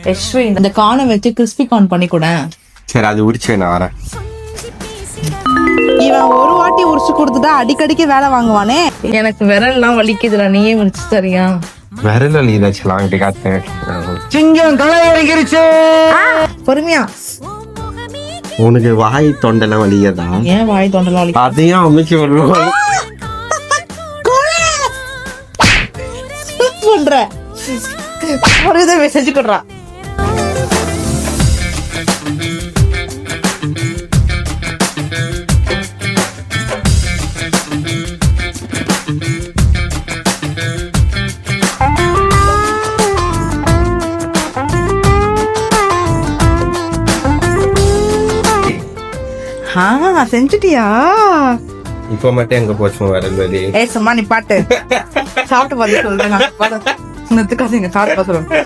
யஷ்வி இந்த கார்னை வச்சு crispy corn பண்ணி கூட. சரி அது உரிச்சு நான் வரேன். இவன் ஒரு வாட்டி உரிச்சு கொடுத்துட்டா அடிக்கடிக்கு வேலை வாங்குவானே. எனக்கு விரல்லாம் வலிக்குதுல, நீயே உரிச்சு தரியா? விரல் வலி ஏதாச்சும் வாங்கிட்டு காத்தேன். சிங்கம் களை இறங்கிருச்சு. பொறுமையா. உனக்கு வாய் தொண்டெல்லாம் வலியதா? ஏன் வாய் தொண்டெல்லாம் வலி? அதையும் அமைச்சு வருவோம் பண்ற ஒரு இதை மெசேஜ் கொடுறா. செஞ்சுட்டியா? இப்ப மட்டும் எங்க போச்சு விரல் வலி? சும்மா நீ பாட்டு சாப்பிட்டு பார்த்து சொல்றேன். சாப்பிட்டு பார்த்து